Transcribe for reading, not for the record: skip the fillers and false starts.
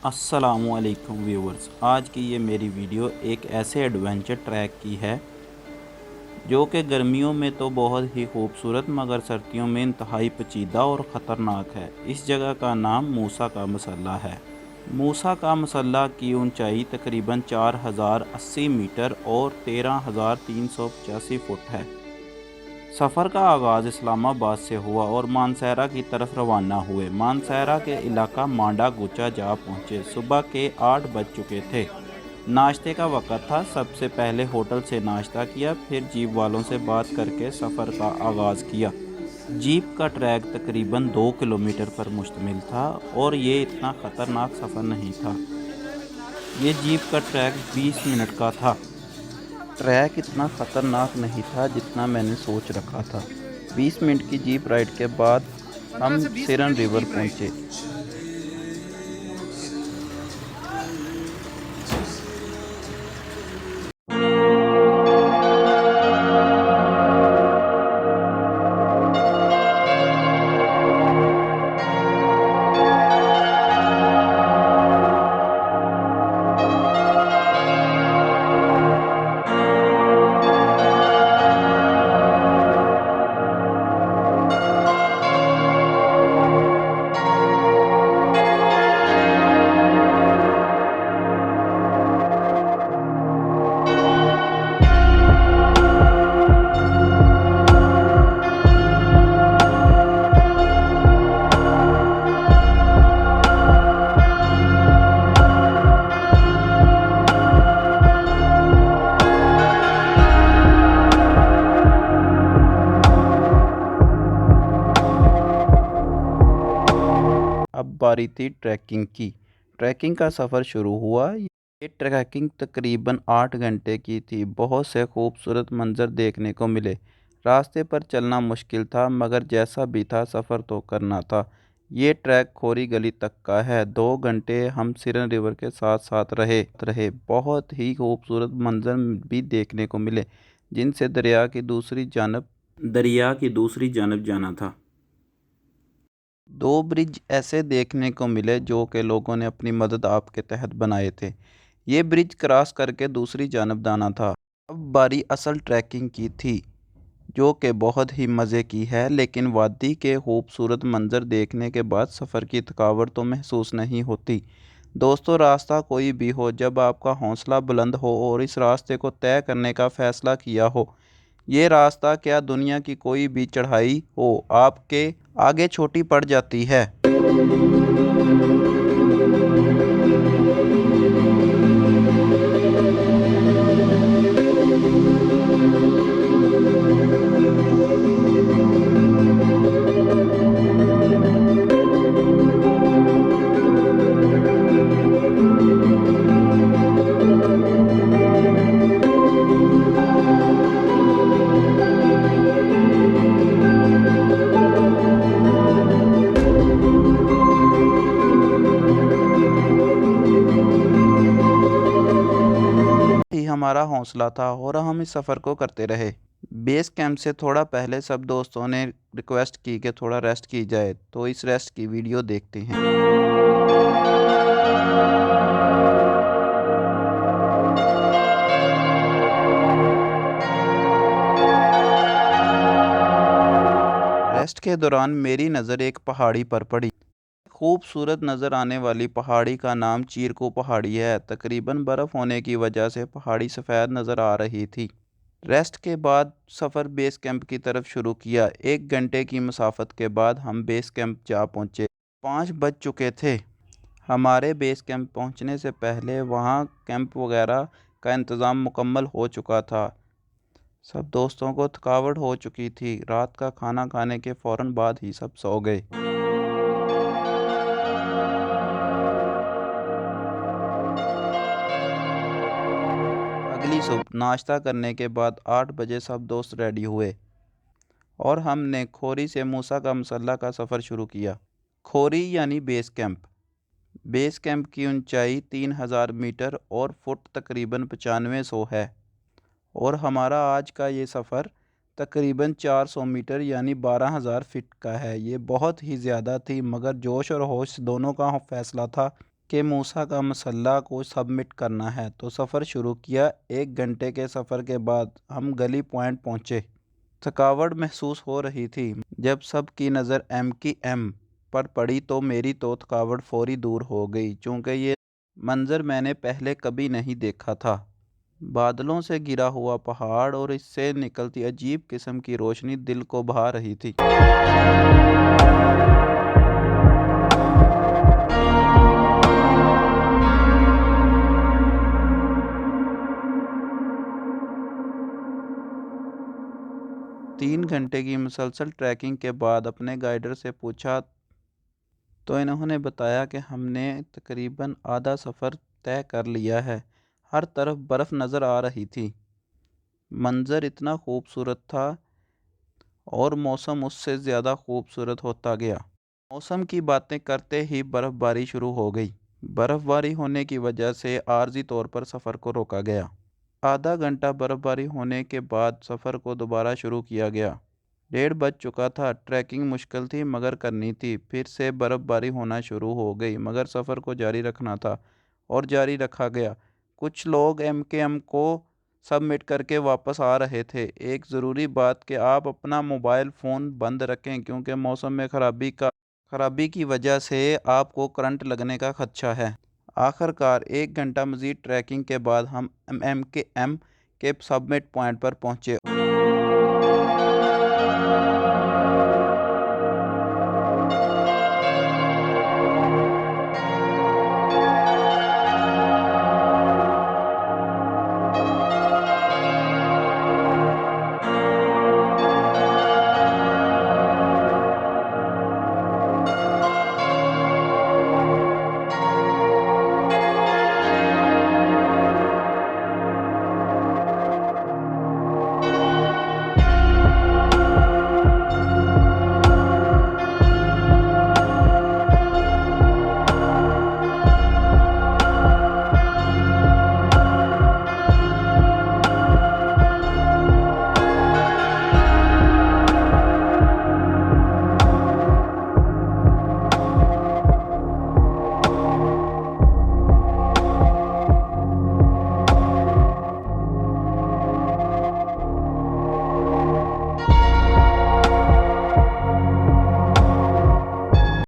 अस्सलामुअलैकुम व्यूवर्स, आज की ये मेरी वीडियो एक ऐसे एडवेंचर ट्रैक की है जो कि गर्मियों में तो बहुत ही खूबसूरत मगर सर्दियों में इंतहाई पेचीदा और ख़तरनाक है। इस जगह का नाम मूसा का मसल्ला है। मूसा का मसल्ला की ऊंचाई तकरीबन 4080 मीटर और 13,385 फुट है। सफ़र का आगाज़ इस्लामाबाद से हुआ और मानसहरा की तरफ रवाना हुए। मानसहरा के इलाका मांडा गुचा जा पहुँचे। सुबह के 8 बज चुके थे। नाश्ते का वक़्त था। सबसे पहले होटल से नाश्ता किया, फिर जीप वालों से बात करके सफ़र का आगाज़ किया। जीप का ट्रैक तकरीबन 2 किलोमीटर पर मुश्तमिल था और ये इतना ख़तरनाक सफ़र नहीं था। ये जीप का ट्रैक 20 मिनट का था। ट्रैक इतना ख़तरनाक नहीं था जितना मैंने सोच रखा था। 20 मिनट की जीप राइड के बाद 15 हम से 20 सिरन मिनट की रिवर जीप पहुँचे। राइड। अब बारी थी ट्रैकिंग की। ट्रैकिंग का सफ़र शुरू हुआ। ये ट्रैकिंग तकरीबन 8 घंटे की थी। बहुत से खूबसूरत मंजर देखने को मिले। रास्ते पर चलना मुश्किल था मगर जैसा भी था सफ़र तो करना था। ये ट्रैक खोरी गली तक का है। 2 घंटे हम सिरन रिवर के साथ साथ रहे। बहुत ही खूबसूरत मंजर भी देखने को मिले जिनसे दरिया की दूसरी जानब जाना था। 2 ब्रिज ऐसे देखने को मिले जो कि लोगों ने अपनी मदद आपके तहत बनाए थे। ये ब्रिज क्रॉस करके दूसरी जानब जाना था। अब बारी असल ट्रैकिंग की थी जो कि बहुत ही मज़े की है, लेकिन वादी के खूबसूरत मंजर देखने के बाद सफ़र की थकावट तो महसूस नहीं होती। दोस्तों, रास्ता कोई भी हो, जब आपका हौसला बुलंद हो और इस रास्ते को तय करने का फ़ैसला किया हो, ये रास्ता क्या दुनिया की कोई भी चढ़ाई हो आपके आगे छोटी पड़ जाती है। ही हमारा हौसला था और हम इस सफ़र को करते रहे। बेस कैंप से थोड़ा पहले सब दोस्तों ने रिक्वेस्ट की कि थोड़ा रेस्ट की जाए, तो इस रेस्ट की वीडियो देखते हैं। रेस्ट के दौरान मेरी नज़र एक पहाड़ी पर पड़ी। खूबसूरत नज़र आने वाली पहाड़ी का नाम चीरको पहाड़ी है। तकरीबन बर्फ़ होने की वजह से पहाड़ी सफ़ेद नज़र आ रही थी। रेस्ट के बाद सफ़र बेस कैंप की तरफ शुरू किया। 1 घंटे की मुसाफत के बाद हम बेस कैंप जा पहुँचे। 5 बज चुके थे। हमारे बेस कैंप पहुँचने से पहले वहाँ कैंप वगैरह का इंतज़ाम मुकम्मल हो चुका था। सब दोस्तों को थकावट हो चुकी थी। रात का खाना खाने के फ़ौरन बाद ही सब सो गए। अगली सुबह नाश्ता करने के बाद 8 बजे सब दोस्त रेडी हुए और हमने खोरी से मूसा का मसल्ला का सफ़र शुरू किया। खोरी यानी बेस कैंप। बेस कैंप की ऊंचाई 3000 मीटर और फुट तकरीबन 9500 है और हमारा आज का ये सफ़र तकरीबन 400 मीटर यानी 12,000 फीट का है। ये बहुत ही ज़्यादा थी मगर जोश और होश दोनों का फ़ैसला था कि मूसा का मसल्ला को सबमिट करना है, तो सफ़र शुरू किया। 1 घंटे के सफ़र के बाद हम गली पॉइंट पहुँचे। थकावट महसूस हो रही थी। जब सब की नज़र MKM पर पड़ी तो मेरी तो थकावट फौरी दूर हो गई, चूँकि ये मंज़र मैंने पहले कभी नहीं देखा था। बादलों से घिरा हुआ पहाड़ और इससे निकलती अजीब किस्म की रोशनी दिल को भा रही थी। 3 घंटे की मुसलसल ट्रैकिंग के बाद अपने गाइडर से पूछा तो इन्होंने बताया कि हमने तकरीबन आधा सफ़र तय कर लिया है। हर तरफ बर्फ़ नज़र आ रही थी। मंज़र इतना खूबसूरत था और मौसम उससे ज़्यादा खूबसूरत होता गया। मौसम की बातें करते ही बर्फ़बारी शुरू हो गई। बर्फ़बारी होने की वजह से आर्जी तौर पर सफ़र को रोका गया। आधा घंटा बर्फ़बारी होने के बाद सफ़र को दोबारा शुरू किया गया। 1:30 बज चुका था। ट्रैकिंग मुश्किल थी मगर करनी थी। फिर से बर्फ़बारी होना शुरू हो गई मगर सफ़र को जारी रखना था और जारी रखा गया। कुछ लोग MKM को सबमिट करके वापस आ रहे थे। एक ज़रूरी बात कि आप अपना मोबाइल फ़ोन बंद रखें क्योंकि मौसम में खराबी की वजह से आपको करंट लगने का खदशा है। आखिरकार 1 घंटा मज़ीद ट्रैकिंग के बाद हम MKM के सबमिट पॉइंट पर पहुँचे।